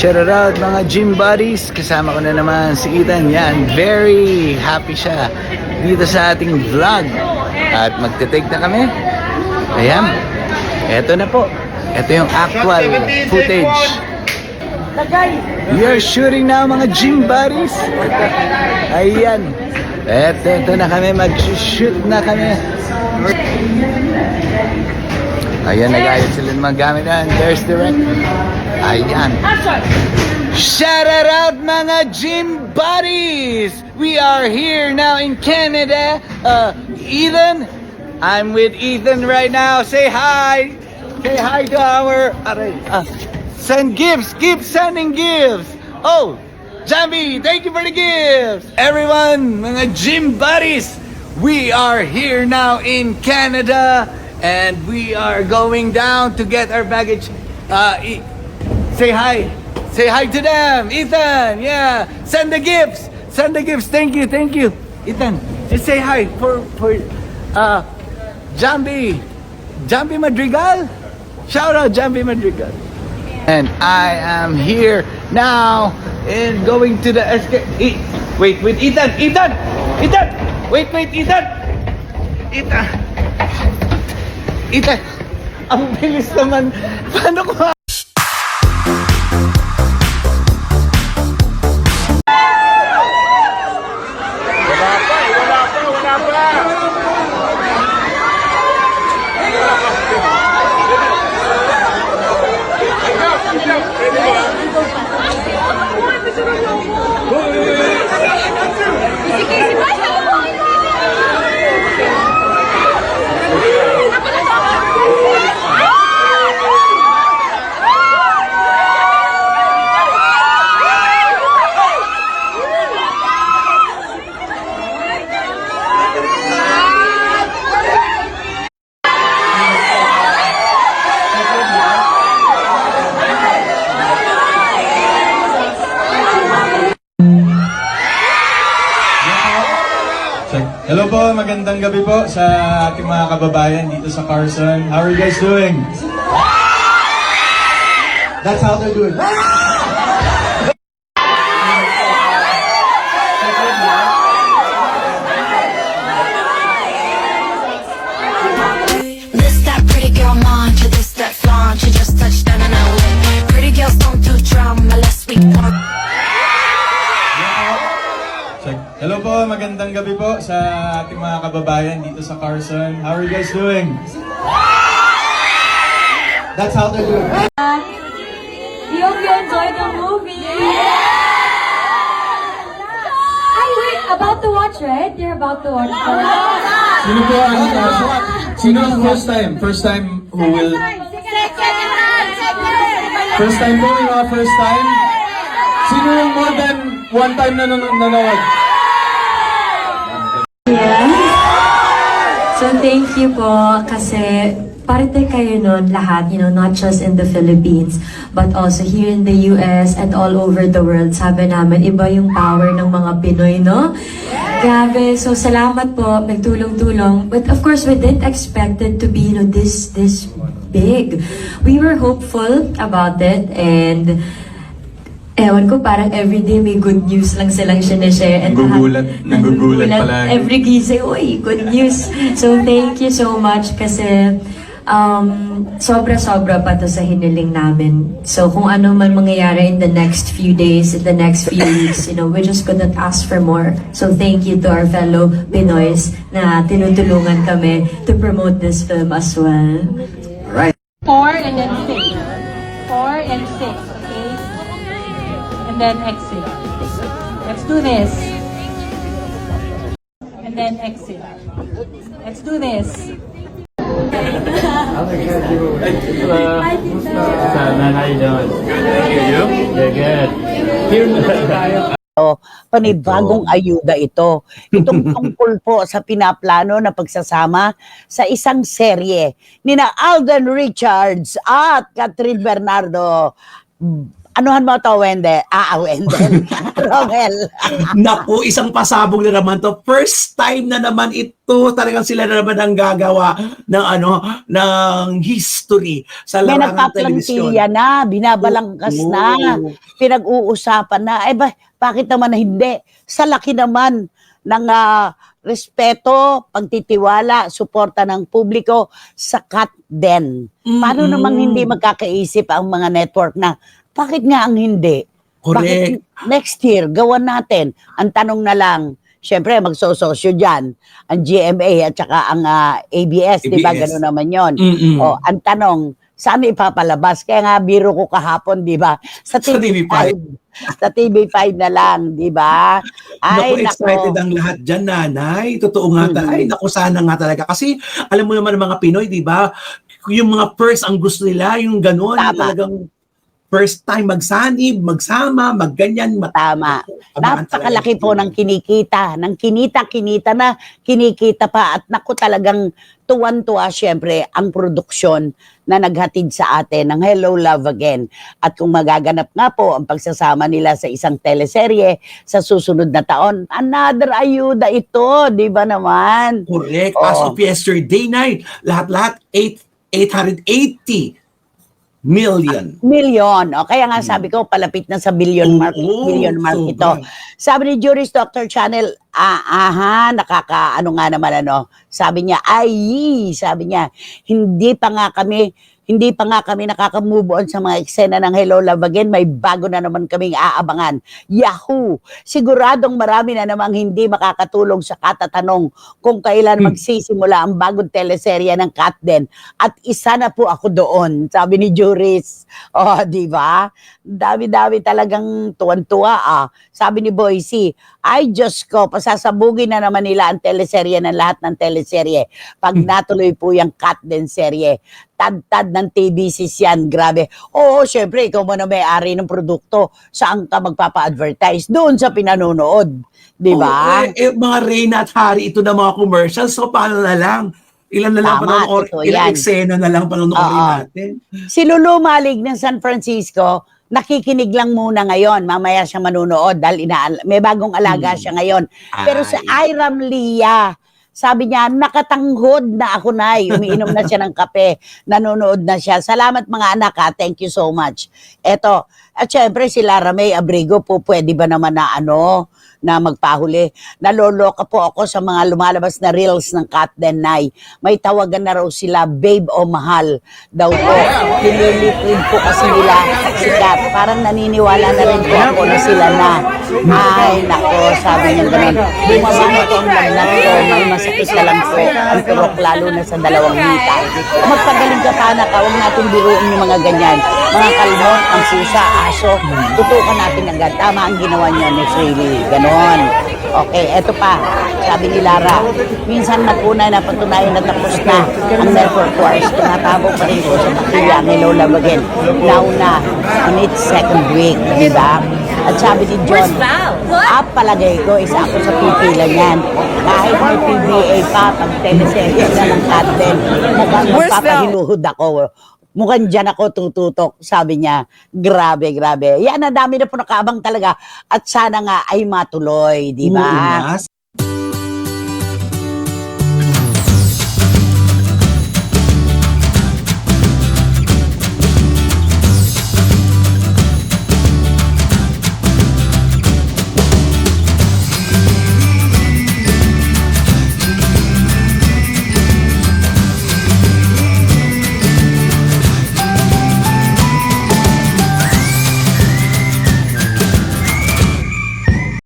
Shout out mga gym buddies. Kasama ko na naman si Ethan. Yan, very happy siya dito sa ating vlog. At magte-take na kami. Ayan. Eto na po. Ito yung actual footage. We are shooting now mga gym buddies. Ayan. Eto na kami. Mag-shoot na kami. Ayan, nag-ayos sila ng mga gamit. There's the rec. Ayan. Shout out mga gym buddies! We are here now in Canada. Ethan, I'm with Ethan right now. Say hi. Say hi to our... send gifts. Keep sending gifts. Oh, Jambi, thank you for the gifts. Everyone, mga gym buddies, we are here now in Canada. And we are going down to get our baggage. Say hi. Say hi to them. Ethan, yeah. Send the gifts. Send the gifts. Thank you, thank you. Ethan, just say hi for Jambi. Jambi Madrigal. Shout out Jambi Madrigal. And I am here now and going to the wait, Ethan. Ethan. Wait, Ethan. Ethan, ang bilis naman. Paano ko? Wala pa. Hello po, magandang gabi po sa ating mga kababayan dito sa Carson. How are you guys doing? That's how they're doing. This that pretty girl mantra, this that flaunt, you just touched down and out. Pretty girls don't do drama, less we want. Hello po, magandang gabi po sa ating mga kababayan dito sa Carson. How are you guys doing? That's how they're doing. We hope you enjoyed the movie. Ay, wait, about to watch, right? You're about to watch. Sino po ang sino ang first time? First time who will... First time po, yung mga first time? Sino yung more than one time na nanonood? So thank you po kasi parte kayo nun lahat, not just in the Philippines, but also here in the US and all over the world. Sabi namin, iba yung power ng mga Pinoy, no? Grabe. So salamat po, nagtulong-tulong. But of course, we didn't expect it to be, this big. We were hopeful about it and ewan ko, parang everyday may good news lang silang sinashare. Nagugulat pala. Every gising, uy, good news. So thank you so much kasi sobra-sobra pa to sa hiniling namin. So kung ano man mangyayari in the next few days, in the next few weeks, we just couldn't ask for more. So thank you to our fellow Pinoys na tinutulungan kami to promote this film as well. Right. 4 and then 6. 4 and 6, okay? And then exit. Let's do this. And then exit. Let's do this. How you doing? Good, thank you. You're good. Panibagong ayuda ito. Itong tungkol po sa pinaplano na pagsasama sa isang serye nina Alden Richards at Catherine Bernardo. Anuhan mo to, Wendell? Wendell. Romel. Naku, isang pasabog na naman to. First time na naman ito. Talagang sila na naman ang gagawa ng ng history sa May larangang telebisyon. nagpaplangtilya na, binabalangkas na, pinag-uusapan na. Bakit naman hindi? Sa laki naman ng respeto, pagtitiwala, suporta ng publiko sa CAT-DEN. Paano namang hindi magkakaisip ang mga network na bakit nga ang hindi? Correct. Bakit next year, gawan natin? Ang tanong na lang, syempre magsososyo dyan, ang GMA at saka ang ABS, di ba? ABS. Gano'n naman yon. Mm-mm. O, ang tanong, saan ipapalabas? Kaya nga, biro ko kahapon, di ba? Sa Sa TV5. TV5. Sa TV5 na lang, di ba? Naku, Ay, excited nako. ang lahat dyan, nanay. Totoo nga. Ay, naku, sana nga talaga. Kasi, alam mo naman ng mga Pinoy, di ba? Yung mga first, ang gusto nila, yung gano'n. Tama. Talagang first time magsanib, magsama, magganyan. Tama. Abangan Napakalaki talaga. po ng kinikita. Ng kinita na, kinikita pa. At naku talagang tuwan-tuwa syempre ang produksyon na naghatid sa atin ng Hello Love Again. At kung magaganap nga po ang pagsasama nila sa isang teleserye sa susunod na taon, another ayuda ito, di ba naman? Correct. Oo. As of yesterday night, lahat-lahat 880 million. Million. O, kaya nga sabi ko, palapit na sa billion mark. Oo, Billion mark ito. sobra. Sabi ni Juris Dr. Channel, nakakaano nga naman Sabi niya, sabi niya, hindi pa nga kami nakaka-move on sa mga eksena ng Hello Love Again. May bago na naman kaming aabangan. Yahoo! Siguradong marami na namang hindi makakatulong sa katatanong kung kailan magsisimula ang bagong teleserye ng CAT-DEN. At isa na po ako doon, sabi ni Juris. Di ba? Dami-dami talagang tuwan-tuwa. Sabi ni Boycie, ay Diyos ko, pasasabugin na naman nila ang teleserye ng lahat ng teleserye. Pag natuloy po yung CAT-DEN serye, tad-tad ng TVCs yan, grabe. Oo, syempre, ikaw mo na may-ari ng produkto, saan ka magpapa-advertise? Doon sa pinanonood. Di ba? Mga Reyna at Hari, ito na mga commercials. So, paano na lang? Ilan na lang Tama, totoo ilang yan. eksena na lang panonoorin Oo. natin. Si Lulu Malig ng San Francisco, nakikinig lang muna ngayon. Mamaya siya manunood dahil may bagong alaga siya ngayon. Pero si Iram Lia, sabi niya, nakatanghod na ako, Nay. Umiinom na siya ng kape. Nanonood na siya. Salamat mga anak, ha. Thank you so much. Eto, at syempre si Lara May Abrigo po, pwede ba naman na na magpahuli. Naloloka po ako sa mga lumalabas na reels ng CAT-DEN, Nay. May tawagan na raw sila, babe o mahal daw po. Nililipid po kasi nila si Kat. Parang naniniwala na rin po ako na sila na. Ay, nako, sabi niya gano'n. Bumababa ko ang lagnat ko, may masakit na lang po ang turok, lalo na sa dalawang hita. Magpagaling ka pa na ka, huwag natin biruin yung mga ganyan. Mga kalmon, ang pusa, aso, tutukan natin agad. Tama ang ginawa niya ni Freely. Ganon. Okay, eto pa. Sabi ni Lara, minsan na po na napatunayan na tapos na ang network wars. Tumatabo pa rin po sa takilya ng Hello Love Again. Now na, on its second week, di ba? At sabi ni John, palagay ko, isa ako sa pipila niyan. Kahit may PBA pa, pag teleserye na ng CAT-DEN, mukhang magpapahinuhod ako. Mukhang dyan ako tututok, sabi niya. Grabe, grabe. Yan, ang dami na po nakaabang talaga. At sana nga ay matuloy, di ba? Oo,